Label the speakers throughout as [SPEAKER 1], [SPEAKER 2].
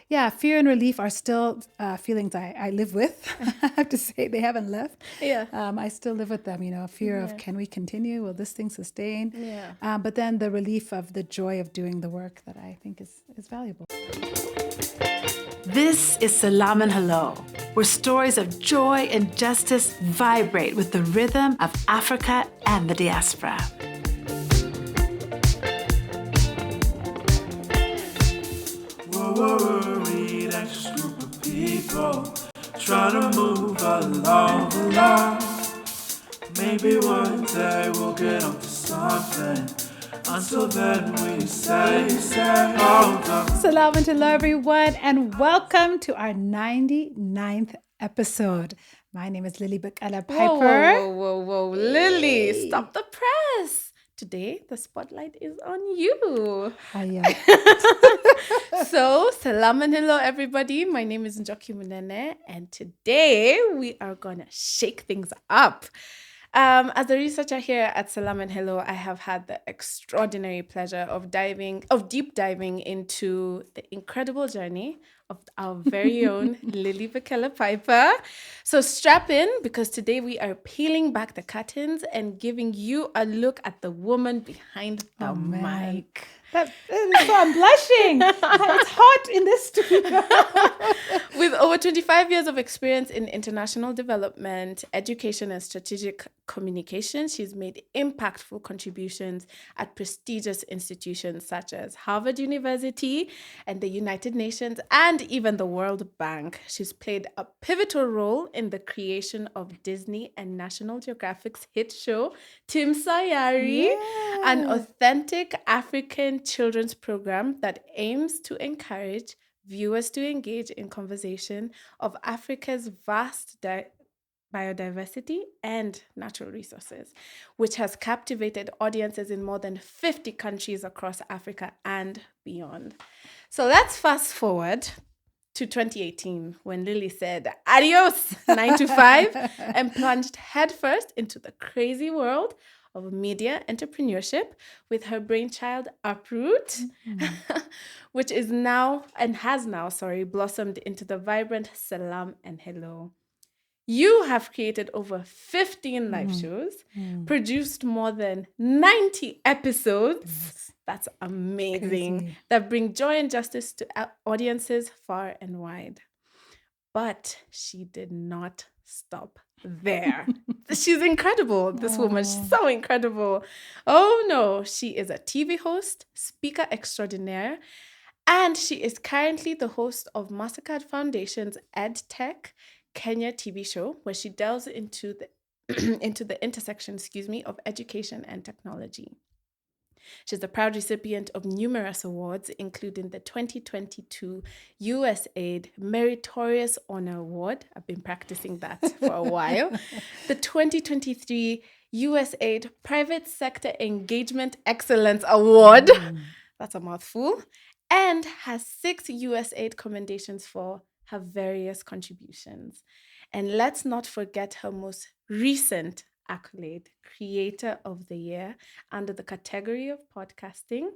[SPEAKER 1] yeah, fear and relief are still feelings I live with. I have to say they haven't left.
[SPEAKER 2] Yeah.
[SPEAKER 1] I still live with them, fear of can we continue? Will this thing sustain?
[SPEAKER 2] Yeah.
[SPEAKER 1] But then the relief of the joy of doing the work that I think is valuable. This is Selam Hello, where stories of joy and justice vibrate with the rhythm of Africa and the diaspora.
[SPEAKER 3] We're worried, anxious group of people trying to move along. Maybe one day we'll get onto something. Until then, we say, hold on.
[SPEAKER 1] Salam and hello, everyone, and welcome to our 99th episode. My name is Lilly Bekele-Piper.
[SPEAKER 2] Whoa. Lilly, stop the press. Today, the spotlight is on you.
[SPEAKER 1] Hiya.
[SPEAKER 2] So, salam and hello, everybody. My name is Njoki Munene, and today we are going to shake things up. As a researcher here at Selam Hello, I have had the extraordinary pleasure of deep diving into the incredible journey of our very own Lilly Bekele-Piper. So strap in, because today we are peeling back the curtains and giving you a look at the woman behind the mic.
[SPEAKER 1] So I'm blushing. It's hot in this studio.
[SPEAKER 2] With over 25 years of experience in international development, education, and strategic communication, she's made impactful contributions at prestigious institutions such as Harvard University and the United Nations and even the World Bank. She's played a pivotal role in the creation of Disney and National Geographic's hit show, Tim Sayari, an authentic African children's program that aims to encourage viewers to engage in conversation of Africa's vast biodiversity and natural resources, which has captivated audiences in more than 50 countries across Africa and beyond. So let's fast forward to 2018, when Lilly said, adios, 9 to 5, and plunged headfirst into the crazy world of media entrepreneurship with her brainchild Uproot, which is has now blossomed into the vibrant Selam and Hello. You have created over 15 live shows, produced more than 90 episodes. That's amazing.
[SPEAKER 1] Crazy.
[SPEAKER 2] That bring joy and justice to audiences far and wide. But she did not stop there. She's incredible, this woman. She's so incredible. Oh no, she is a TV host, speaker extraordinaire, and she is currently the host of Mastercard Foundation's EdTech Kenya TV show, where she delves into the intersection, of education and technology. She's a proud recipient of numerous awards, including the 2022 USAID Meritorious Honor Award. I've been practicing that for a while. The 2023 USAID Private Sector Engagement Excellence Award. That's a mouthful. And has 6 USAID commendations for her various contributions. And let's not forget her most recent accolade, Creator of the Year, under the category of podcasting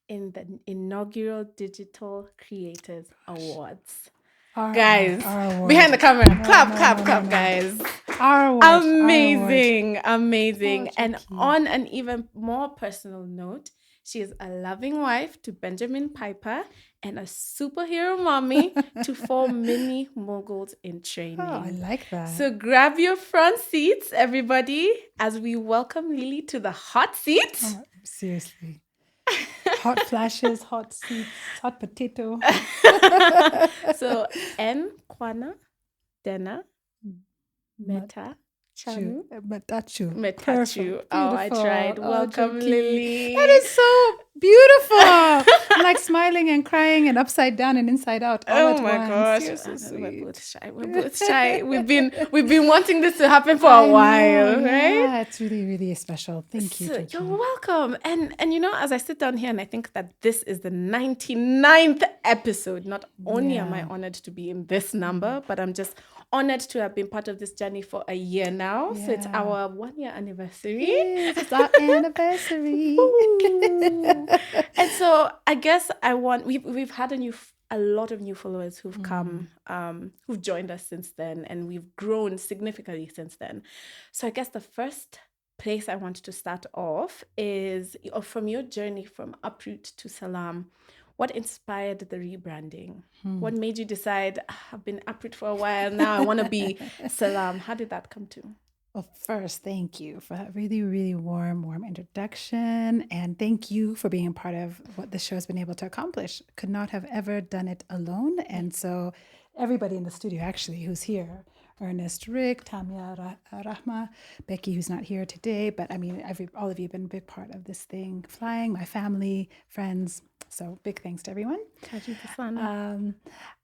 [SPEAKER 2] in the inaugural Digital Creators Awards. Guys, behind the camera, clap, guys. Amazing. And on an even more personal note, she is a loving wife to Benjamin Piper and a superhero mommy to 4 mini moguls in training.
[SPEAKER 1] Oh, I like that.
[SPEAKER 2] So grab your front seats, everybody, as we welcome Lilly to the hot seat.
[SPEAKER 1] Oh, seriously. Hot flashes, hot seats, hot potato.
[SPEAKER 2] So, Kwana, Dena, Meta, Chanu. Metachu. Oh, I tried. Welcome, Lilly.
[SPEAKER 1] That is so beautiful. I'm like smiling and crying and upside down and inside out. All at
[SPEAKER 2] my
[SPEAKER 1] once.
[SPEAKER 2] gosh.
[SPEAKER 1] You're so sweet.
[SPEAKER 2] We're both shy. We've been wanting this to happen for a while, right?
[SPEAKER 1] Yeah, it's really, really special. Thank you.
[SPEAKER 2] So, you're welcome. And as I sit down here and I think that this is the 99th episode, not only am I honored to be in this number, but I'm just honored to have been part of this journey for a year now. Yeah. So it's our 1-year anniversary.
[SPEAKER 1] Yes, it's our anniversary.
[SPEAKER 2] And so I guess we've had a new a lot of new followers who've come, who've joined us since then, and we've grown significantly since then. So I guess the first place I want to start off is from your journey from Uproot to Selam. What inspired the rebranding? What made you decide, I've been Uproot for a while now, I want to be Selam? How did that come to?
[SPEAKER 1] Well, first, thank you for that really, really warm introduction. And thank you for being a part of what the show has been able to accomplish. Could not have ever done it alone. And so everybody in the studio actually who's here, Ernest, Rick, Tamia, Rahma, Becky, who's not here today, but I mean, all of you have been a big part of this thing, flying, my family, friends. So big thanks to everyone.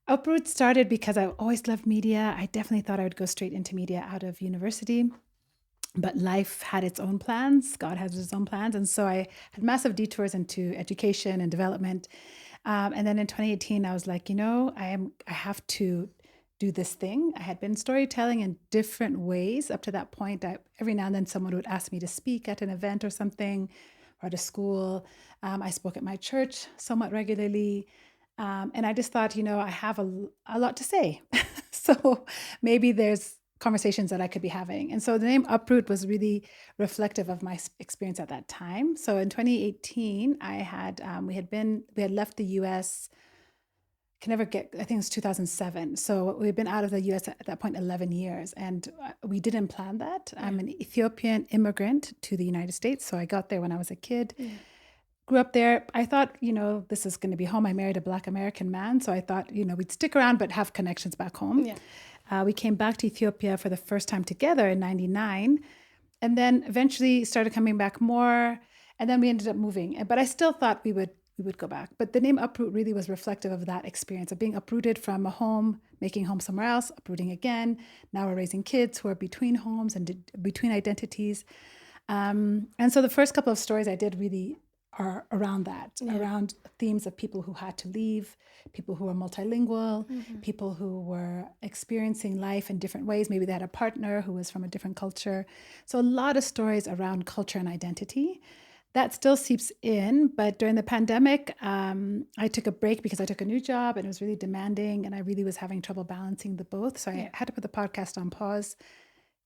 [SPEAKER 1] Uproot started because I always loved media. I definitely thought I would go straight into media out of university, but life had its own plans. God has his own plans. And so I had massive detours into education and development. And then in 2018, I was like, I have to do this thing. I had been storytelling in different ways up to that point. Every now and then someone would ask me to speak at an event or something, or at a school. I spoke at my church somewhat regularly. And I just thought, I have a lot to say. So maybe there's conversations that I could be having. And so the name Uproot was really reflective of my experience at that time. So in 2018, we had left the US. I think it was 2007. So we've been out of the US at that point 11 years, and we didn't plan that. I'm an Ethiopian immigrant to the United States. So I got there when I was a kid. Grew up there. I thought, this is going to be home. I married a Black American man. So I thought, we'd stick around, but have connections back home. We came back to Ethiopia for the first time together in 99, and then eventually started coming back more. And then we ended up moving. But I still thought we would go back. But the name Uproot really was reflective of that experience of being uprooted from a home, making home somewhere else, uprooting again. Now we're raising kids who are between homes and between identities. And so the first couple of stories I did really are around that, around themes of people who had to leave, people who were multilingual, people who were experiencing life in different ways. Maybe they had a partner who was from a different culture. So a lot of stories around culture and identity. That still seeps in, but during the pandemic, I took a break because I took a new job and it was really demanding, and I really was having trouble balancing the both. So I had to put the podcast on pause.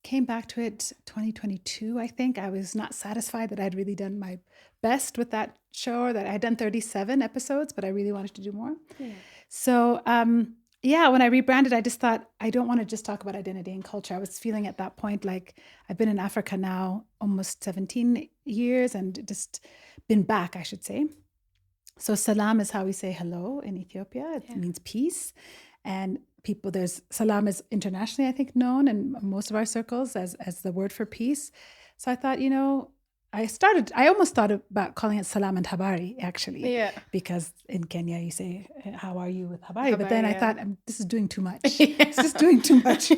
[SPEAKER 1] Came back to it 2022, I think. I was not satisfied that I'd really done my best with that show, or that I had done 37 episodes, but I really wanted to do more. So when I rebranded, I just thought, I don't want to just talk about identity and culture. I was feeling at that point like I've been in Africa now almost 17 years and just been back, I should say. So salam is how we say hello in Ethiopia. It means peace. And salam is internationally, I think, known in most of our circles as the word for peace. So I thought, I almost thought about calling it salam and habari, actually. Because in Kenya, you say, how are you with habari? But then I thought, this is doing too much. It's just doing too much.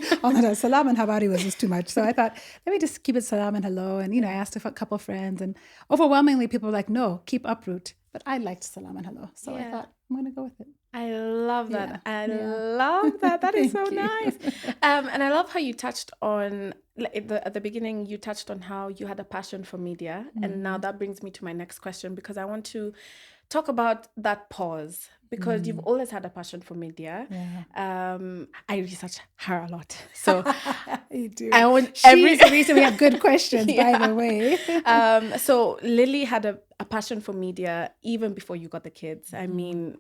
[SPEAKER 1] Salam and habari was just too much. So I thought, let me just keep it salam and hello. And, I asked a couple of friends, and overwhelmingly people were like, no, keep Uproot. But I liked salam and hello. So I thought, I'm going to go with it.
[SPEAKER 2] I love that. I love that. That is so nice. And I love how you touched on, at the beginning, you touched on how you had a passion for media. And now that brings me to my next question, because I want to talk about that pause, because you've always had a passion for media. I research her a lot. So
[SPEAKER 1] you do.
[SPEAKER 2] She's
[SPEAKER 1] the reason we have good questions, by the way.
[SPEAKER 2] So Lily had a passion for media even before you got the kids. I mean,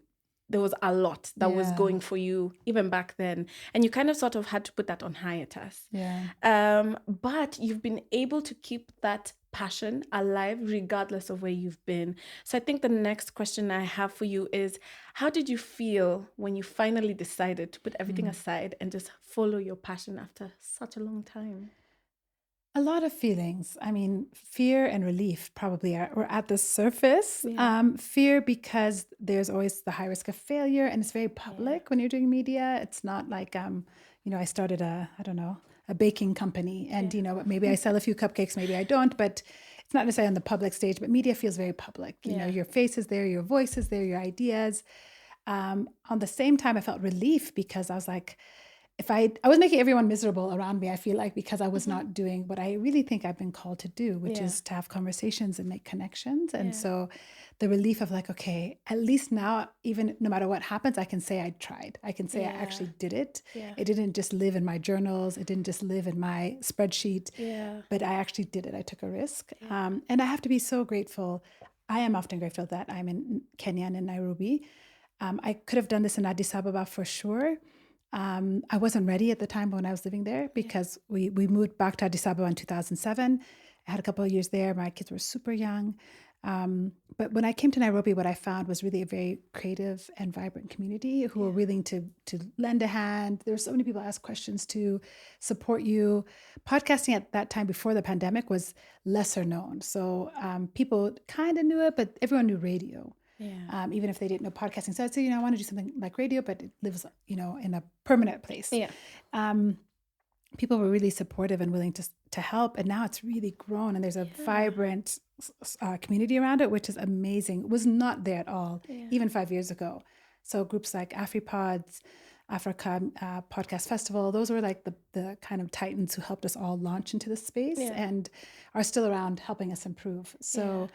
[SPEAKER 2] there was a lot that was going for you even back then. And you kind of sort of had to put that on hiatus. But you've been able to keep that passion alive regardless of where you've been. So I think the next question I have for you is, how did you feel when you finally decided to put everything aside and just follow your passion after such a long time?
[SPEAKER 1] A lot of feelings. I mean, fear and relief probably were at the surface. Fear because there's always the high risk of failure, and it's very public when you're doing media. It's not like, I started a baking company, and, maybe I sell a few cupcakes, maybe I don't, but it's not necessarily on the public stage, but media feels very public. You know, your face is there, your voice is there, your ideas. On the same time, I felt relief because I was like, I was making everyone miserable around me, I feel like, because I was not doing what I really think I've been called to do, which is to have conversations and make connections. And so the relief of like, okay, at least now, even no matter what happens, I can say I tried. I can say I actually did it. It didn't just live in my journals. It didn't just live in my spreadsheet, but I actually did it. I took a risk. And I have to be so grateful. I am often grateful that I'm in Kenya and in Nairobi. I could have done this in Addis Ababa for sure. I wasn't ready at the time when I was living there because we moved back to Addis Ababa in 2007. I had a couple of years there. My kids were super young. But when I came to Nairobi, what I found was really a very creative and vibrant community who were willing to lend a hand. There were so many people ask questions to support you. Podcasting at that time before the pandemic was lesser known. So people kind of knew it, but everyone knew radio. Even if they didn't know podcasting. So I'd say, I want to do something like radio, but it lives, in a permanent place. People were really supportive and willing to help. And now it's really grown and there's a vibrant community around it, which is amazing. It was not there at all, even 5 years ago. So groups like AfriPods, Africa Podcast Festival, those were like the kind of titans who helped us all launch into this space and are still around helping us improve. So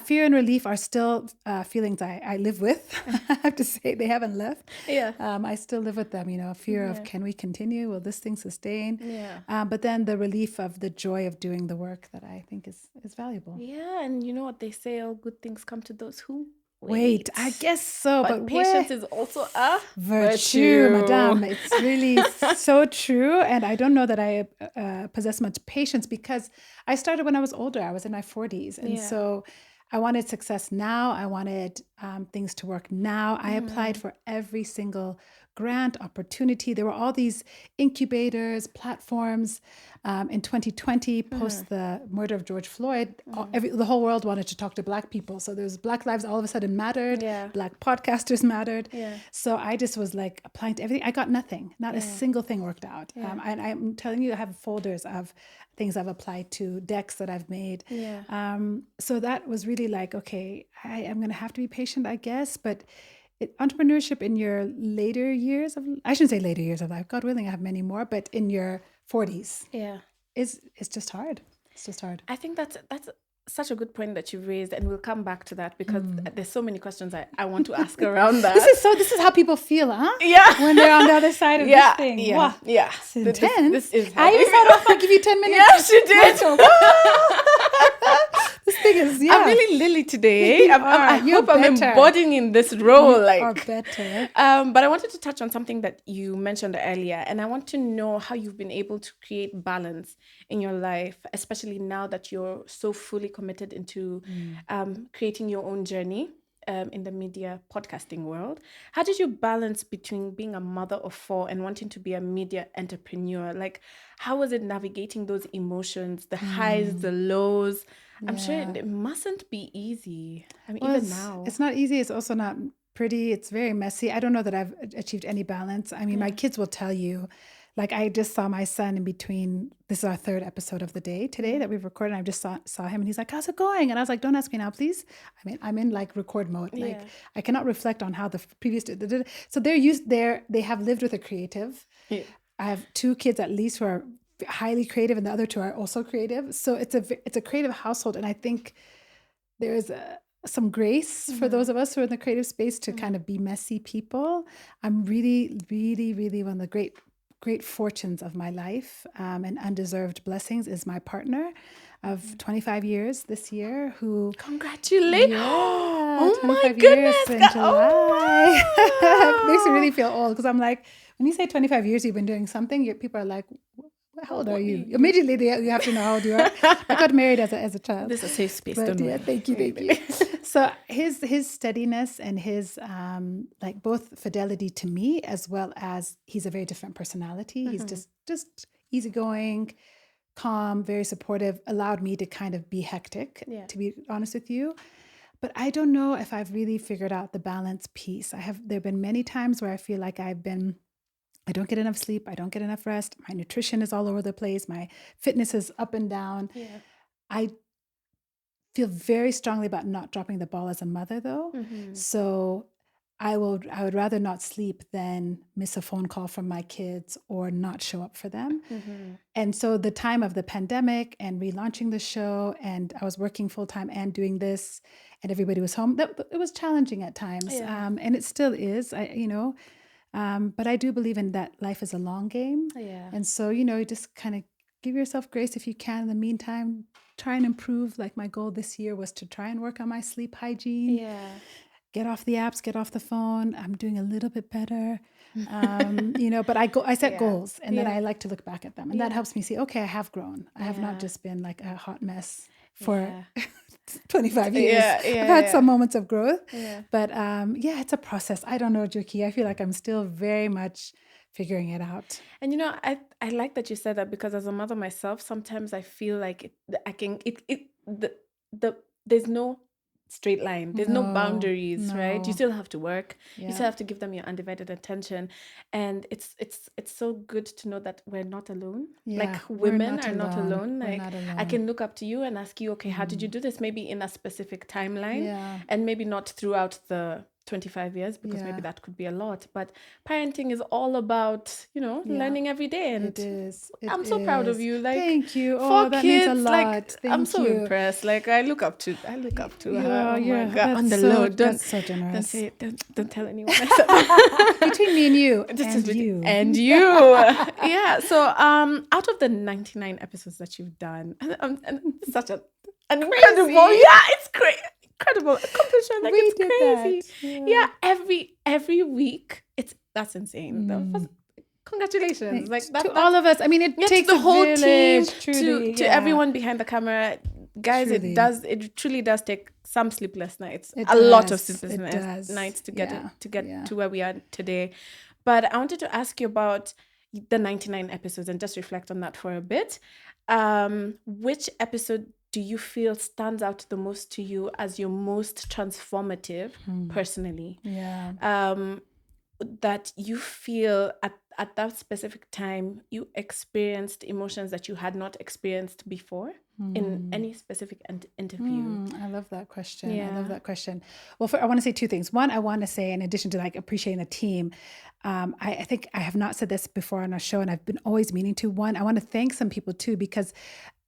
[SPEAKER 1] fear and relief are still feelings I live with. I have to say they haven't left. I still live with them, fear of can we continue? Will this thing sustain? But then the relief of the joy of doing the work that I think is valuable.
[SPEAKER 2] Yeah, and you know what they say, all good things come to those who
[SPEAKER 1] wait. I guess so.
[SPEAKER 2] But patience is also a
[SPEAKER 1] virtue, madame. It's really so true. And I don't know that I possess much patience because I started when I was older. I was in my 40s. And so I wanted success now. I wanted things to work now. I applied for every single grant opportunity. There were all these incubators, platforms. In 2020, post the murder of George Floyd, the whole world wanted to talk to Black people. So there's Black lives all of a sudden mattered. Black podcasters mattered. So I just was like applying to everything. I got nothing. Not a single thing worked out. And I'm telling you, I have folders of things I've applied to, decks that I've made. So that was really like, okay, I am going to have to be patient, I guess. But entrepreneurship in your later years of, I shouldn't say later years of life, God willing, I have many more, but in your 40s, it's just hard. It's just hard.
[SPEAKER 2] I think that's such a good point that you raised, and we'll come back to that because there's so many questions I want to ask around that.
[SPEAKER 1] This is how people feel, huh? When they're on the other side of this thing. Wow.
[SPEAKER 2] It's
[SPEAKER 1] intense.
[SPEAKER 2] This is
[SPEAKER 1] I even thought I'll give you 10 minutes.
[SPEAKER 2] Yes, you did.
[SPEAKER 1] This thing is,
[SPEAKER 2] I'm really Lily today. I hope I'm embodying in this role.
[SPEAKER 1] You are better.
[SPEAKER 2] But I wanted to touch on something that you mentioned earlier, and I want to know how you've been able to create balance in your life, especially now that you're so fully committed into creating your own journey in the media podcasting world. How did you balance between being a mother of 4 and wanting to be a media entrepreneur? Like, how was it navigating those emotions, the highs, the lows? I'm sure it mustn't be easy. I mean, even now.
[SPEAKER 1] It's not easy. It's also not pretty. It's very messy. I don't know that I've achieved any balance. I mean, my kids will tell you, like, I just saw my son in between. This is our 3rd episode of the day today that we've recorded. And I just saw him and he's like, how's it going? And I was like, don't ask me now, please. I mean, I'm in like record mode. Like, I cannot reflect on how the previous. So they have lived with a creative. I have 2 kids at least who are highly creative and the other 2 are also creative. So it's a creative household. And I think there is some grace for those of us who are in the creative space to kind of be messy people. I'm really, really, really one of the great fortunes of my life and undeserved blessings is my partner of 25 years this year who...
[SPEAKER 2] Congratulations!
[SPEAKER 1] Oh my goodness! In July. It makes me really feel old because I'm like, when you say 25 years you've been doing something, people are like, how old are you? Immediately you have to know how old you are. I got married as a child.
[SPEAKER 2] This is a safe space.
[SPEAKER 1] But, thank you. So his steadiness and his like both fidelity to me as well as he's a very different personality. He's just easygoing, calm, very supportive, allowed me to kind of be hectic, to be honest with you. But I don't know if I've really figured out the balance piece. There have been many times where I feel like I don't get enough sleep. I don't get enough rest. My nutrition is all over the place. My fitness is up and down. I feel very strongly about not dropping the ball as a mother, though. So I would rather not sleep than miss a phone call from my kids or not show up for them. And so the time of the pandemic and relaunching the show, and I was working full time and doing this, and everybody was home. It was challenging at times, and it still is. But I do believe in that life is a long game, and so you just kind of give yourself grace if you can. In the meantime, try and improve. Like my goal this year was to try and work on my sleep hygiene. Get off the apps, get off the phone. I'm doing a little bit better, but I set goals, and then I like to look back at them, and that helps me see, okay, I have grown. I have not just been like a hot mess for 25 years. I've had some moments of growth, but it's a process. I don't know, Njoki. I feel like I'm still very much figuring it out.
[SPEAKER 2] And I like that you said that, because as a mother myself, sometimes I feel like there's no straight line. There's no boundaries, right? You still have to work. You still have to give them your undivided attention. And it's so good to know that we're not alone. Like women are not alone. Like I can look up to you and ask you, okay, how did you do this? Maybe in a specific timeline, and maybe not throughout the 25 years, because maybe that could be a lot. But parenting is all about, learning every day. And
[SPEAKER 1] it is.
[SPEAKER 2] I'm so proud of you. Like,
[SPEAKER 1] thank you.
[SPEAKER 2] For
[SPEAKER 1] that
[SPEAKER 2] kids,
[SPEAKER 1] means a lot.
[SPEAKER 2] Like,
[SPEAKER 1] Thank
[SPEAKER 2] I'm so
[SPEAKER 1] you.
[SPEAKER 2] impressed. Like, I look up to her. Oh my God.
[SPEAKER 1] That's
[SPEAKER 2] On the
[SPEAKER 1] so,
[SPEAKER 2] low.
[SPEAKER 1] That's so generous.
[SPEAKER 2] Don't say it. Don't tell anyone.
[SPEAKER 1] Between me and you.
[SPEAKER 2] And you. Yeah. So out of the 99 episodes that you've done, and such an incredible, it's great. Incredible accomplishment. Like, it's crazy. Every week. That's insane. Congratulations. Like that,
[SPEAKER 1] to all of us. I mean, it takes
[SPEAKER 2] the
[SPEAKER 1] a
[SPEAKER 2] whole
[SPEAKER 1] village,
[SPEAKER 2] team,
[SPEAKER 1] truly,
[SPEAKER 2] to everyone behind the camera. Guys,
[SPEAKER 1] Truly.
[SPEAKER 2] it truly does take some sleepless nights.
[SPEAKER 1] It
[SPEAKER 2] a
[SPEAKER 1] does.
[SPEAKER 2] lot of sleepless
[SPEAKER 1] It
[SPEAKER 2] nights to get
[SPEAKER 1] Yeah.
[SPEAKER 2] to where we are today. But I wanted to ask you about the 99 episodes and just reflect on that for a bit. Which episode do you feel stands out the most to you as your most transformative personally? That you feel at that specific time you experienced emotions that you had not experienced before in any specific interview?
[SPEAKER 1] I love that question. Well, I want to say two things. One, I want to say, in addition to like appreciating the team, I think I have not said this before on our show, and I've been always meaning to. One, I want to thank some people too, because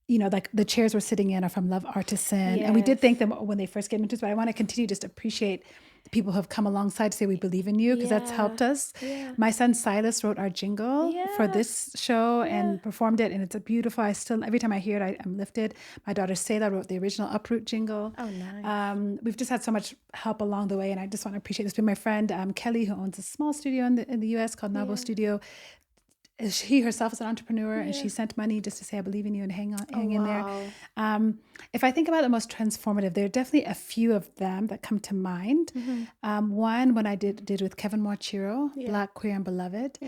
[SPEAKER 1] like the chairs we're sitting in are from Love Artisan. And we did thank them when they first came into us, but I want to continue just appreciate the people who have come alongside to say we believe in you, because that's helped us. My son Silas wrote our jingle for this show and performed it, and it's a beautiful, every time I hear it, I'm lifted. My daughter Selah wrote the original Uproot jingle.
[SPEAKER 2] Oh, nice.
[SPEAKER 1] We've just had so much help along the way, and I just want to appreciate this. With my friend Kelly, who owns a small studio in the US called Nabo Studio. She herself is an entrepreneur, and she sent money just to say, I believe in you, and hang in there. If I think about the most transformative, there are definitely a few of them that come to mind. One, when I did with Kevin Morchiro, Black, Queer, and Beloved.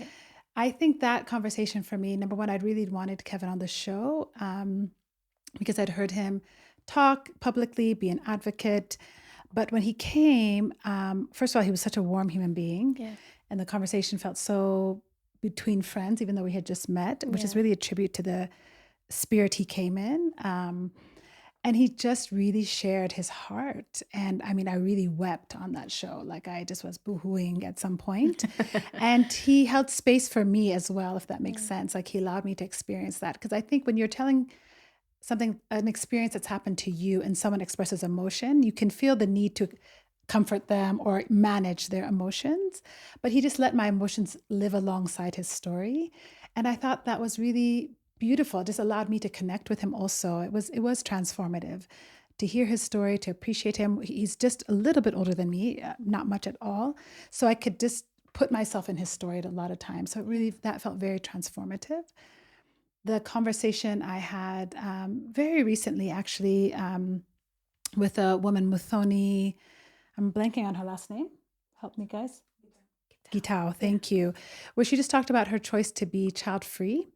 [SPEAKER 1] I think that conversation for me, number one, I'd really wanted Kevin on the show because I'd heard him talk publicly, be an advocate. But when he came, first of all, he was such a warm human being. And the conversation felt so between friends, even though we had just met, which is really a tribute to the spirit he came in. And he just really shared his heart. And I mean, I really wept on that show. Like, I just was boohooing at some point. And he held space for me as well, if that makes sense. Like, he allowed me to experience that. Because I think when you're telling an experience that's happened to you, and someone expresses emotion, you can feel the need to comfort them or manage their emotions. But he just let my emotions live alongside his story. And I thought that was really beautiful. It just allowed me to connect with him also. It was transformative to hear his story, to appreciate him. He's just a little bit older than me, not much at all. So I could just put myself in his story at a lot of times. So that felt very transformative. The conversation I had very recently, actually, with a woman, Muthoni, I'm blanking on her last name. Help me, guys. Gitao, thank you. Where she just talked about her choice to be child-free.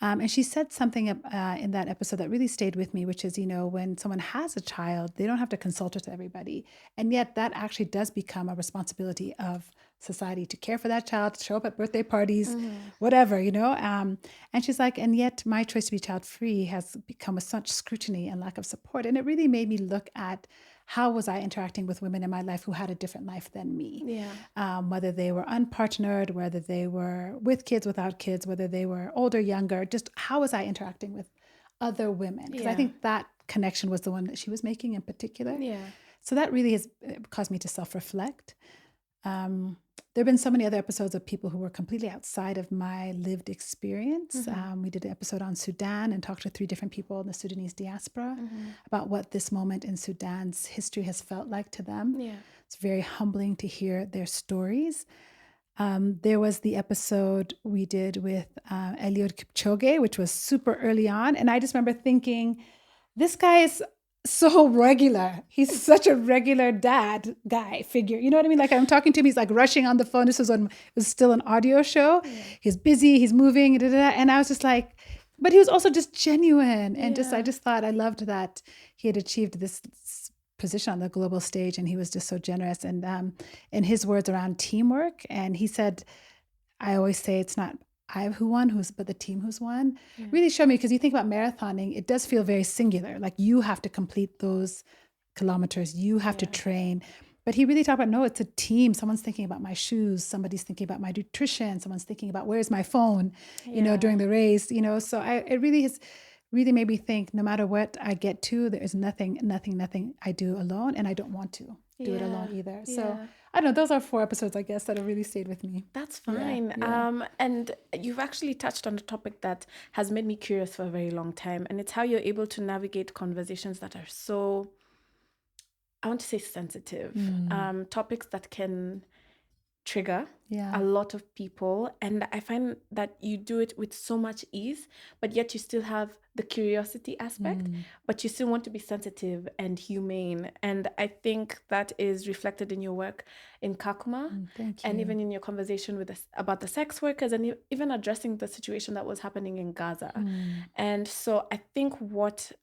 [SPEAKER 1] And she said something in that episode that really stayed with me, which is, when someone has a child, they don't have to consult with everybody. And yet that actually does become a responsibility of society to care for that child, to show up at birthday parties, whatever, And she's like, and yet my choice to be child-free has become with such scrutiny and lack of support. And it really made me look at how was I interacting with women in my life who had a different life than me?
[SPEAKER 2] Yeah.
[SPEAKER 1] Whether they were unpartnered, whether they were with kids, without kids, whether they were older, younger, just how was I interacting with other women? Because I
[SPEAKER 2] Yeah.
[SPEAKER 1] think that connection was the one that she was making in particular.
[SPEAKER 2] Yeah.
[SPEAKER 1] So that really has caused me to self-reflect. There have been so many other episodes of people who were completely outside of my lived experience. We did an episode on Sudan and talked to 3 different people in the Sudanese diaspora about what this moment in Sudan's history has felt like to them.
[SPEAKER 2] Yeah.
[SPEAKER 1] It's very humbling to hear their stories. There was the episode we did with Eliud Kipchoge, which was super early on. And I just remember thinking, this guy is so regular. He's such a regular dad guy figure. You know what I mean? Like I'm talking to him, he's like rushing on the phone. This was when it was still an audio show. Yeah. He's busy, he's moving, and I was just like, but he was also just genuine. And I just thought I loved that he had achieved this position on the global stage and he was just so generous. And in his words around teamwork, and he said, I always say it's not I who won, but the team who's won. Yeah. Really showed me, because you think about marathoning, it does feel very singular. Like you have to complete those kilometers, you have to train. But he really talked about, no, it's a team. Someone's thinking about my shoes, somebody's thinking about my nutrition, someone's thinking about where's my phone, during the race, So it really has really made me think, no matter what I get to, there is nothing I do alone, and I don't want to do it alone either. So I don't know, those are 4 episodes, I guess, that have really stayed with me.
[SPEAKER 2] That's fine. Yeah. And you've actually touched on a topic that has made me curious for a very long time. And it's how you're able to navigate conversations that are so, I want to say sensitive, topics that can trigger a lot of people. And I find that you do it with so much ease, but yet you still have the curiosity aspect, but you still want to be sensitive and humane. And I think that is reflected in your work in Kakuma, and even in your conversation with us about the sex workers, and even addressing the situation that was happening in Gaza. And so I think what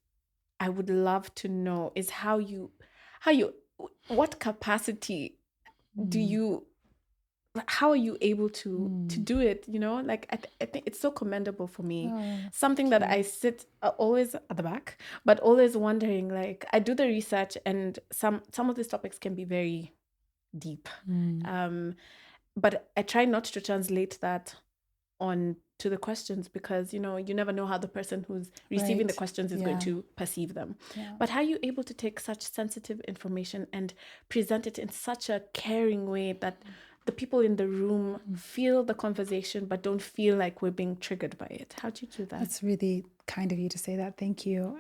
[SPEAKER 2] I would love to know is what capacity do you, how are you able to do it? Like I think it's so commendable for me. Something that I sit always at the back, but always wondering, like I do the research, and some of these topics can be very deep, but I try not to translate that on to the questions, because you never know how the person who's receiving the questions is going to perceive them. But how are you able to take such sensitive information and present it in such a caring way that the people in the room feel the conversation but don't feel like we're being triggered by it? How do you do that?
[SPEAKER 1] That's really kind of you to say that. Thank you.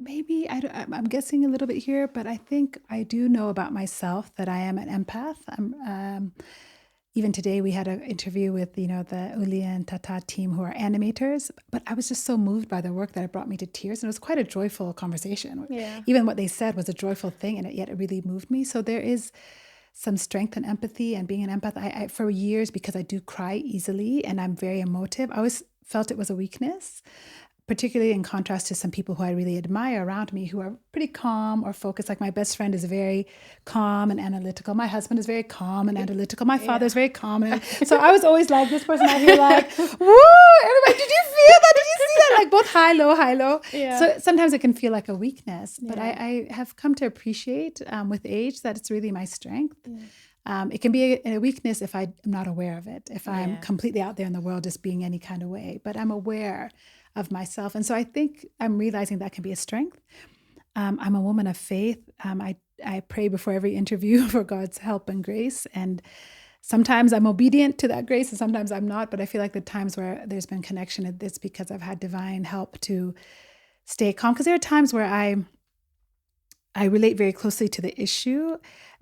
[SPEAKER 1] Maybe I'm guessing a little bit here, but I think I do know about myself that I am an empath. Even today we had an interview with, the Uli and Tata team who are animators, but I was just so moved by their work that it brought me to tears. And it was quite a joyful conversation. Yeah. Even what they said was a joyful thing, and yet it really moved me. So there is some strength and empathy, and being an empath. I for years, because I do cry easily and I'm very emotive, I always felt it was a weakness, particularly in contrast to some people who I really admire around me who are pretty calm or focused. Like my best friend is very calm and analytical. My husband is very calm and analytical. My father is very calm. So I was always like this person out here like, woo, everybody, did you feel that? Did you see that? Like both high, low. Yeah. So sometimes it can feel like a weakness, but I have come to appreciate with age that it's really my strength. It can be a weakness if I'm not aware of it, if I'm completely out there in the world just being any kind of way, but I'm aware of myself. And so I think I'm realizing that can be a strength. I'm a woman of faith. I pray before every interview for God's help and grace. And sometimes I'm obedient to that grace and sometimes I'm not. But I feel like the times where there's been connection, it's because I've had divine help to stay calm. Because there are times where I relate very closely to the issue,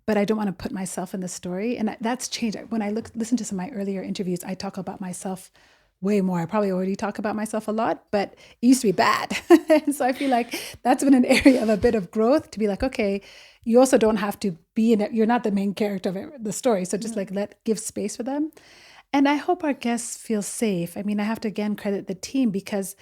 [SPEAKER 1] but I don't want to put myself in the story. And that's changed. When I listen to some of my earlier interviews, I talk about myself way more. I probably already talk about myself a lot, but it used to be bad. And so I feel like that's been an area of a bit of growth, to be like, okay, you also don't have to be in it. You're not the main character of the story. So just give space for them. And I hope our guests feel safe. I mean, I have to again credit the team, because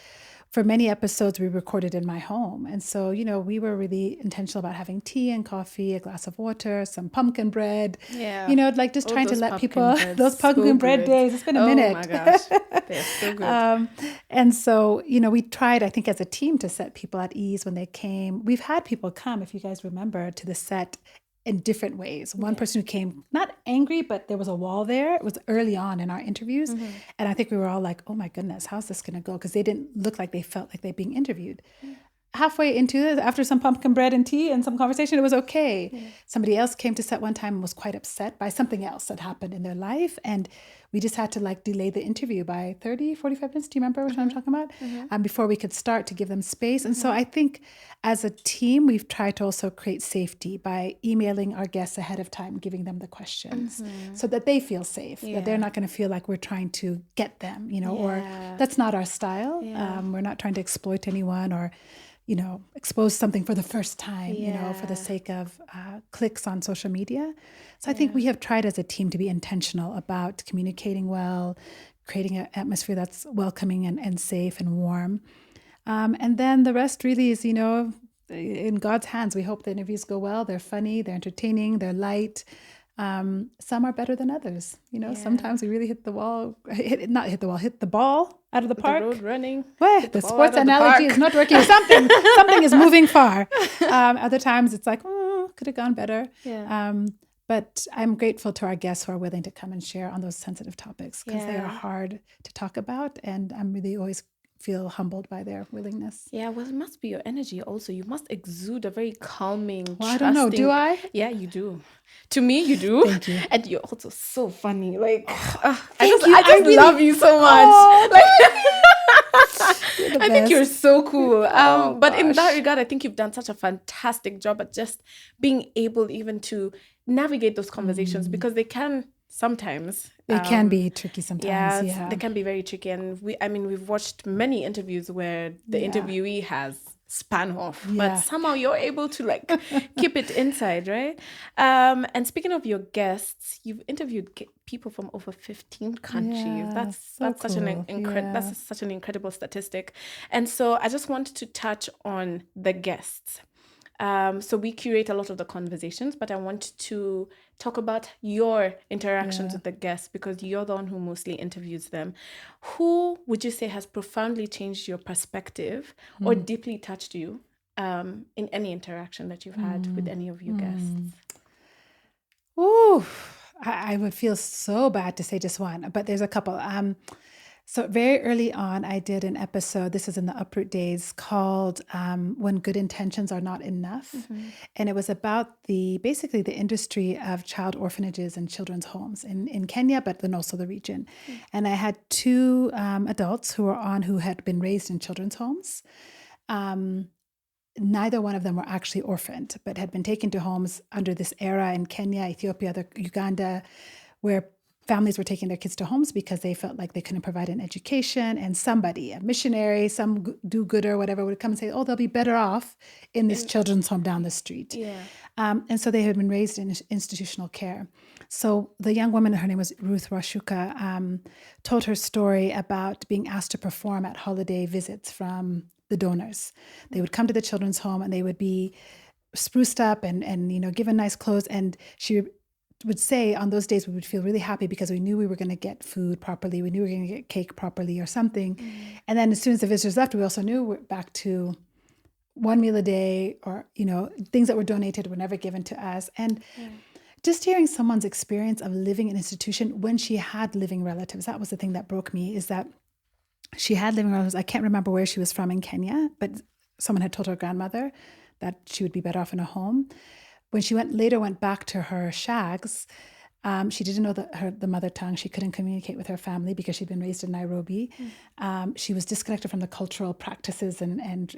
[SPEAKER 1] for many episodes, we recorded in my home. And so, we were really intentional about having tea and coffee, a glass of water, some pumpkin bread.
[SPEAKER 2] Yeah.
[SPEAKER 1] Like just trying to let people,
[SPEAKER 2] breads,
[SPEAKER 1] those pumpkin bread
[SPEAKER 2] good.
[SPEAKER 1] days, it's been a minute.
[SPEAKER 2] Oh my gosh, they're so good.
[SPEAKER 1] And so, we tried, I think, as a team to set people at ease when they came. We've had people come, if you guys remember, to the set in different ways. One person who came not angry, but there was a wall there. It was early on in our interviews. And I think we were all like, oh my goodness, how's this going to go? Because they didn't look like they felt like they're being interviewed. Halfway into it, after some pumpkin bread and tea and some conversation, it was okay. Somebody else came to set one time and was quite upset by something else that happened in their life. And we just had to delay the interview by 30, 45 minutes. Do you remember which one I'm talking about? Before we could start to give them space. And so I think as a team, we've tried to also create safety by emailing our guests ahead of time, giving them the questions so that they feel safe, that they're not going to feel like we're trying to get them, or that's not our style. We're not trying to exploit anyone or expose something for the first time, for the sake of clicks on social media. So I think we have tried as a team to be intentional about communicating well, creating an atmosphere that's welcoming and safe and warm. And then the rest really is, in God's hands. We hope the interviews go well. They're funny, they're entertaining, they're light. Some are better than others. Sometimes we really hit the ball out of the park.
[SPEAKER 2] The road running.
[SPEAKER 1] Well, the sports analogy is not working. Something is moving far. Other times it's like, could have gone better.
[SPEAKER 2] Yeah.
[SPEAKER 1] But I'm grateful to our guests who are willing to come and share on those sensitive topics because they are hard to talk about. And I'm really always feel humbled by their willingness.
[SPEAKER 2] Yeah, well, it must be your energy also. You must exude a very calming,
[SPEAKER 1] I don't know. Do I?
[SPEAKER 2] Yeah, you do. To me, you do.
[SPEAKER 1] Thank you.
[SPEAKER 2] And you're also so funny. Like, I
[SPEAKER 1] really
[SPEAKER 2] love you so much. I think you're so cool. But in that regard, I think you've done such a fantastic job at just being able even to navigate those conversations because they can sometimes.
[SPEAKER 1] They can be tricky sometimes. Yeah,
[SPEAKER 2] they can be very tricky. And we've watched many interviews where the interviewee has span off, but somehow you're able to keep it inside, right? And speaking of your guests, you've interviewed people from over 15 countries.
[SPEAKER 1] Yeah,
[SPEAKER 2] that's
[SPEAKER 1] cool.
[SPEAKER 2] That's such an incredible statistic. And so I just wanted to touch on the guests. So we curate a lot of the conversations, but I want to talk about your interactions with the guests because you're the one who mostly interviews them. Who would you say has profoundly changed your perspective or deeply touched you in any interaction that you've had with any of your guests?
[SPEAKER 1] Ooh, I would feel so bad to say just one, but there's a couple. So very early on, I did an episode, this is in the Uproot days, called When Good Intentions Are Not Enough. And it was about basically the industry of child orphanages and children's homes in Kenya, but then also the region. And I had two adults who had been raised in children's homes. Neither one of them were actually orphaned, but had been taken to homes under this era in Kenya, Ethiopia, Uganda, where families were taking their kids to homes because they felt like they couldn't provide an education, and somebody, a missionary, some do-gooder, whatever, would come and say, oh, they'll be better off in this children's home down the street.
[SPEAKER 2] Yeah.
[SPEAKER 1] And so they had been raised in institutional care. So the young woman, her name was Ruth Washuka, told her story about being asked to perform at holiday visits from the donors. They would come to the children's home and they would be spruced up and given nice clothes, and she would say on those days we would feel really happy because we knew we were going to get food properly. We knew we were going to get cake properly or something. And then as soon as the visitors left, we also knew we're back to one meal a day or, things that were donated were never given to us. And just hearing someone's experience of living in an institution when she had living relatives, that was the thing that broke me, is that she had living relatives. I can't remember where she was from in Kenya, but someone had told her grandmother that she would be better off in a home. When she later went back to her shags, she didn't know the mother tongue. She couldn't communicate with her family because she'd been raised in Nairobi. She was disconnected from the cultural practices and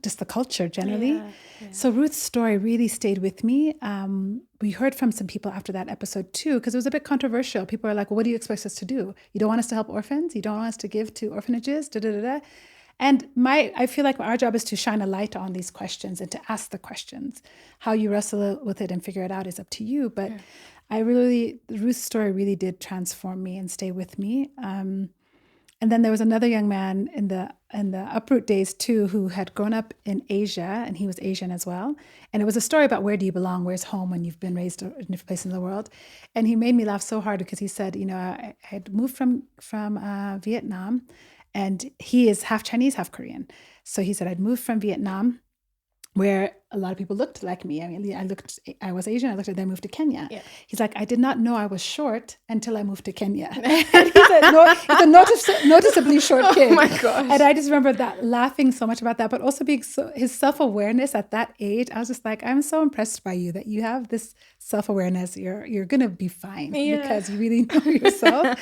[SPEAKER 1] just the culture generally. Yeah. So Ruth's story really stayed with me. We heard from some people after that episode too, because it was a bit controversial. People are like, well, what do you expect us to do? You don't want us to help orphans? You don't want us to give to orphanages? And I feel like our job is to shine a light on these questions and to ask the questions. How you wrestle with it and figure it out is up to you. But Ruth's story really did transform me and stay with me. And And then there was another young man in the Uproot days too, who had grown up in Asia, and he was Asian as well. And it was a story about where do you belong, where's home when you've been raised in a different place in the world. And he made me laugh so hard because he said, I had moved from Vietnam, and he is half Chinese, half Korean. So he said, I'd moved from Vietnam, where a lot of people looked like me. I mean, I was Asian. I looked at them, moved to Kenya.
[SPEAKER 2] Yeah.
[SPEAKER 1] He's like, I did not know I was short until I moved to Kenya. And he said, no, he's a noticeably short kid.
[SPEAKER 2] Oh my gosh.
[SPEAKER 1] And I just remember that, laughing so much about that, but also being his self-awareness at that age. I was just like, I'm so impressed by you that you have this self-awareness. You're going to be fine because you really know yourself.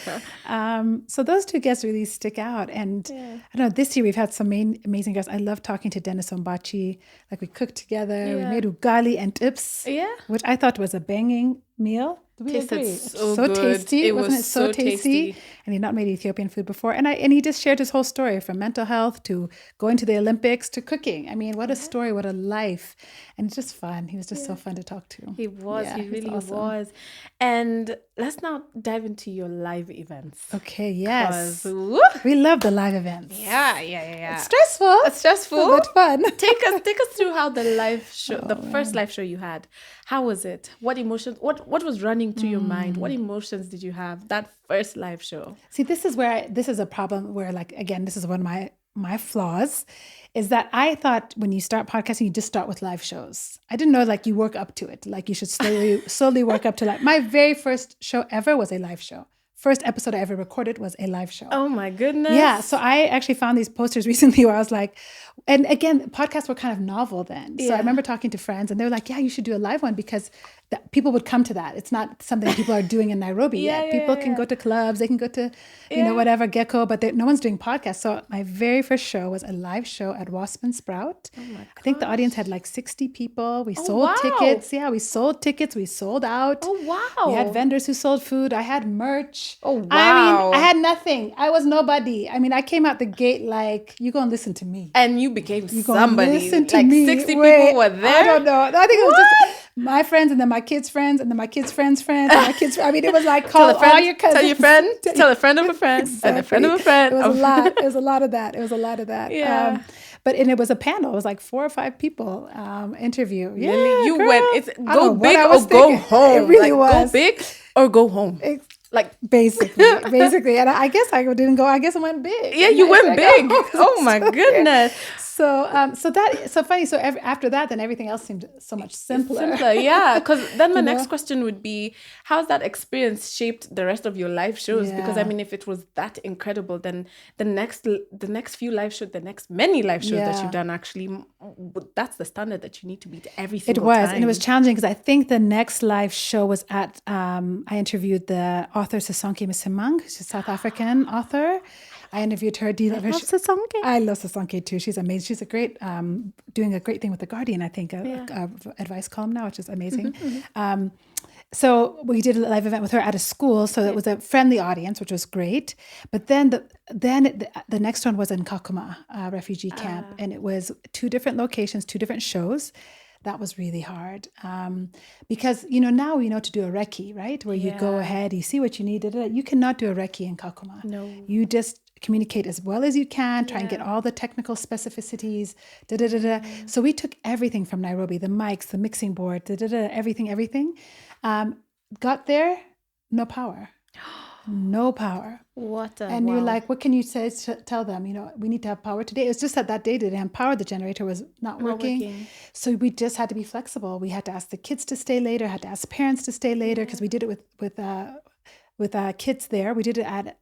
[SPEAKER 1] So those two guests really stick out. And I don't know, this year we've had some amazing guests. I love talking to Dennis Ombachi. Like, we cooked together. We made ugali and tips, which I thought was a banging meal. Do we
[SPEAKER 2] Tasted
[SPEAKER 1] agree?
[SPEAKER 2] so good.
[SPEAKER 1] Tasty.
[SPEAKER 2] Wasn't it
[SPEAKER 1] so tasty? And he'd not made Ethiopian food before. And he just shared his whole story, from mental health to going to the Olympics to cooking. I mean, what a story, what a life. And it's just fun. He was just so fun to talk to.
[SPEAKER 2] He was.
[SPEAKER 1] Yeah,
[SPEAKER 2] he really
[SPEAKER 1] awesome.
[SPEAKER 2] was. And let's now dive into your live events.
[SPEAKER 1] Okay, yes.
[SPEAKER 2] 'Cause,
[SPEAKER 1] We love the live events.
[SPEAKER 2] Yeah.
[SPEAKER 1] It's stressful.
[SPEAKER 2] It's stressful.
[SPEAKER 1] But fun.
[SPEAKER 2] Take us through how the live show, the first live show you had. How was it? What emotions? What was running through your mind? What emotions did you have that first live show?
[SPEAKER 1] See, this is a problem where, like, again, this is one of my flaws, is that I thought when you start podcasting, you just start with live shows. I didn't know, like, you work up to it. Like, you should slowly work up to, like, my very first show ever was a live show. First episode I ever recorded was a live show.
[SPEAKER 2] Oh my goodness.
[SPEAKER 1] Yeah. So I actually found these posters recently where I was like, and again, podcasts were kind of novel then. So I remember talking to friends and they were like, yeah, you should do a live one because people would come to that. It's not something people are doing in Nairobi yet. People can go to clubs, they can go to, whatever, Gecko, but no one's doing podcasts. So my very first show was a live show at Wasp and Sprout. Oh my gosh. I think the audience had like 60 people. We sold tickets. Yeah, we sold tickets. We sold out.
[SPEAKER 2] Oh, wow.
[SPEAKER 1] We had vendors who sold food. I had merch.
[SPEAKER 2] Oh, wow.
[SPEAKER 1] I mean, I had nothing. I was nobody. I mean, I came out the gate like, you go and listen to me.
[SPEAKER 2] And you became
[SPEAKER 1] You
[SPEAKER 2] somebody.
[SPEAKER 1] Listen to
[SPEAKER 2] like
[SPEAKER 1] me.
[SPEAKER 2] 60
[SPEAKER 1] Wait,
[SPEAKER 2] people were there?
[SPEAKER 1] I don't know. I think it was just my friends and then my kids' friends and then my kids' friends' friends and my kids. I mean, it was like, call all your cousins.
[SPEAKER 2] Tell your friend. Tell a friend of a friend.
[SPEAKER 1] Exactly.
[SPEAKER 2] And a friend of a friend.
[SPEAKER 1] It was a lot. It was a lot of that.
[SPEAKER 2] Yeah.
[SPEAKER 1] And it was a panel. It was like 4 or 5 people interview. Yeah,
[SPEAKER 2] really? You
[SPEAKER 1] girl.
[SPEAKER 2] went, it's
[SPEAKER 1] I don't
[SPEAKER 2] go
[SPEAKER 1] know
[SPEAKER 2] big
[SPEAKER 1] what I
[SPEAKER 2] or
[SPEAKER 1] was
[SPEAKER 2] go
[SPEAKER 1] thinking.
[SPEAKER 2] home.
[SPEAKER 1] It really
[SPEAKER 2] like,
[SPEAKER 1] was.
[SPEAKER 2] Go big or go home. Like
[SPEAKER 1] basically. And I guess I didn't go. I guess I went big.
[SPEAKER 2] Yeah, you went big. Oh my goodness.
[SPEAKER 1] So funny. So after that, then everything else seemed so much simpler.
[SPEAKER 2] Yeah. Because then my next question would be, how's that experience shaped the rest of your live shows?
[SPEAKER 1] Yeah.
[SPEAKER 2] Because I mean, if it was that incredible, then the next few live shows, the next many live shows that you've done, actually, that's the standard that you need to beat every single time.
[SPEAKER 1] And it was challenging because I think the next live show was at. I interviewed the author Sisonke Msimang, who's a South African author. I interviewed her. Do you love her?
[SPEAKER 2] Sisonke.
[SPEAKER 1] I love Sisonke too. She's amazing. She's a great, doing a great thing with The Guardian, I think, a advice column now, which is amazing. So we did a live event with her at a school. So it was a friendly audience, which was great. But then the next one was in Kakuma, refugee camp. And it was 2 different locations, 2 different shows. That was really hard because, now we know to do a recce, right? Where you go ahead, you see what you need. You cannot do a recce in Kakuma. No. You just communicate as well as you can, try and get all the technical specificities, So we took everything from Nairobi, the mics, the mixing board, everything. Got there, no power. No power. And you're like, what can you say to tell them? We need to have power today. It was just that day they didn't have power. The generator was not working. So we just had to be flexible. We had to ask the kids to stay later, had to ask parents to stay later because we did it with kids there. We did it at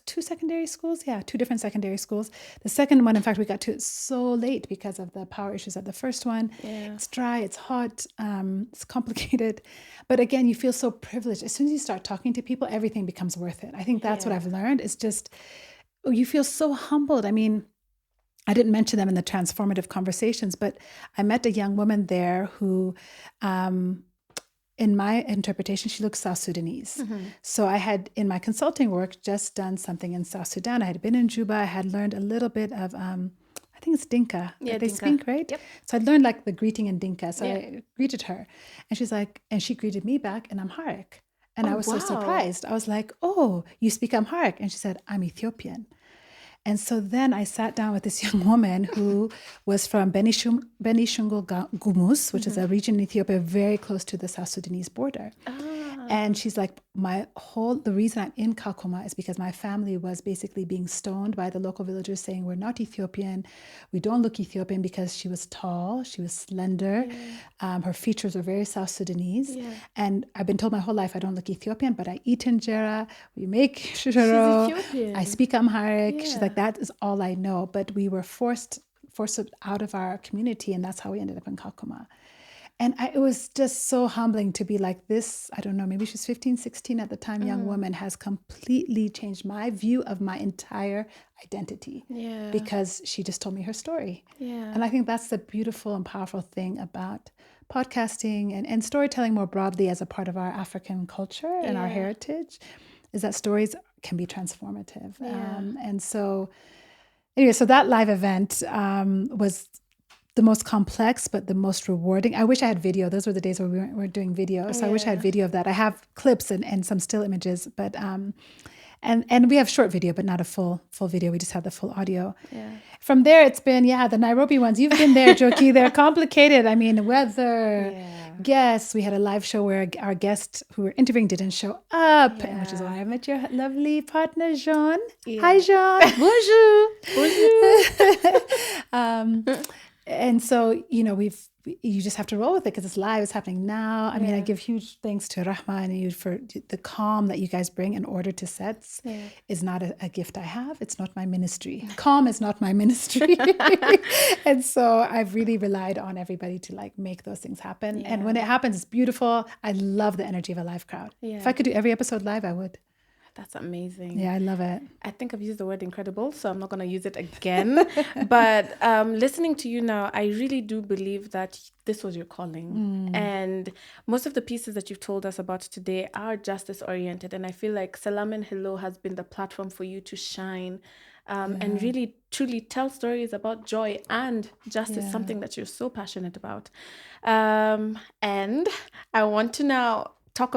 [SPEAKER 1] 2 secondary schools. Yeah, 2 different secondary schools. The second one, in fact, we got to it so late because of the power issues at the first one. Yeah. It's dry, it's hot, it's complicated. But again, you feel so privileged. As soon as you start talking to people, everything becomes worth it. I think that's what I've learned. It's just, you feel so humbled. I mean, I didn't mention them in the transformative conversations, but I met a young woman there who, in my interpretation, she looks South Sudanese. So I had, in my consulting work, just done something in South Sudan. I had been in Juba. I had learned a little bit of, I think it's Dinka. Yeah, they speak, right? Yep. So I learned like the greeting in Dinka. So I greeted her. And she's like, and she greeted me back in Amharic. And I was so surprised. I was like, oh, you speak Amharic? And she said, I'm Ethiopian. And so then I sat down with this young woman who was from Benishungul Gumus, which is a region in Ethiopia very close to the South Sudanese border. And she's like, the reason I'm in Kakuma is because my family was basically being stoned by the local villagers saying, we're not Ethiopian. We don't look Ethiopian, because she was tall, she was slender. Her features were very South Sudanese. And I've been told my whole life I don't look Ethiopian, but I eat injera, we make shisharo, I speak Amharic. She's like, that is all I know. But we were forced out of our community, and that's how we ended up in Kakuma. And it was just so humbling to be like this, I don't know, maybe she's 15, 16 at the time, young woman has completely changed my view of my entire identity because she just told me her story. And I think that's the beautiful and powerful thing about podcasting and storytelling more broadly as a part of our African culture and our heritage, is that stories can be transformative. And so anyway, so that live event was the most complex, but the most rewarding. I wish I had video. Those were the days where we were doing video. So I wish I had video of that. I have clips and some still images, but and we have short video, but not a full video. We just have the full audio. From there, it's been, the Nairobi ones. You've been there, Njoki. They're complicated. I mean, weather, guests. We had a live show where our guest who we're interviewing didn't show up, which is why I met your lovely partner, Jean. Hi, Jean. Bonjour. Bonjour. And so, you just have to roll with it because it's live, it's happening now. I mean, I give huge thanks to Rahma and you for the calm that you guys bring in order to sets. Is not a gift I have. It's not my ministry. Calm is not my ministry. And so I've really relied on everybody to make those things happen. And when it happens, it's beautiful. I love the energy of a live crowd. If I could do every episode live, I would.
[SPEAKER 2] That's amazing.
[SPEAKER 1] Yeah, I love it.
[SPEAKER 2] I think I've used the word incredible, so I'm not going to use it again. But listening to you now, I really do believe that this was your calling. And most of the pieces that you've told us about today are justice-oriented. And I feel like Selam Hello has been the platform for you to shine and really, truly tell stories about joy and justice, something that you're so passionate about. And I want to now talk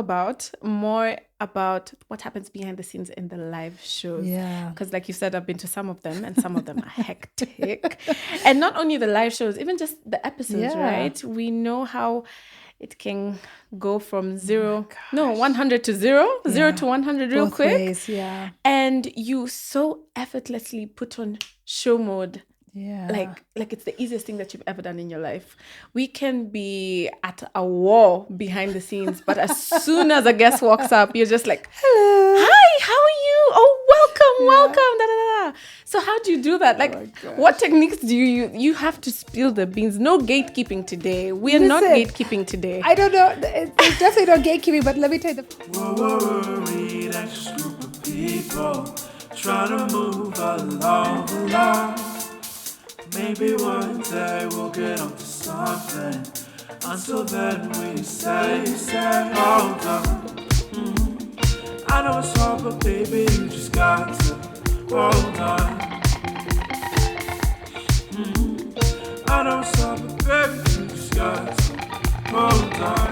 [SPEAKER 2] more about what happens behind the scenes in the live shows. Because like you said, I've been to some of them and some of them are hectic. And not only the live shows, even just the episodes, right? We know how it can go from 100 to 0 to 100 real
[SPEAKER 1] Both
[SPEAKER 2] quick.
[SPEAKER 1] ways,
[SPEAKER 2] And you so effortlessly put on show mode. Like it's the easiest thing that you've ever done in your life. We can be at a war behind the scenes, but as soon as a guest walks up, you're just like, hello, hi, how are you? Oh, welcome. Da, da, da. So how do you do that? Like, what techniques do you use? You have to spill the beans. No gatekeeping today. We are not gatekeeping today.
[SPEAKER 1] I don't know. There's definitely no gatekeeping, but let me tell you
[SPEAKER 3] Worried anxious group of people trying to move along. Maybe one day we'll get onto something. Until then we say, hold on. I know it's hard, but baby, you just got to hold on. I know it's hard, but baby, you just got to hold on.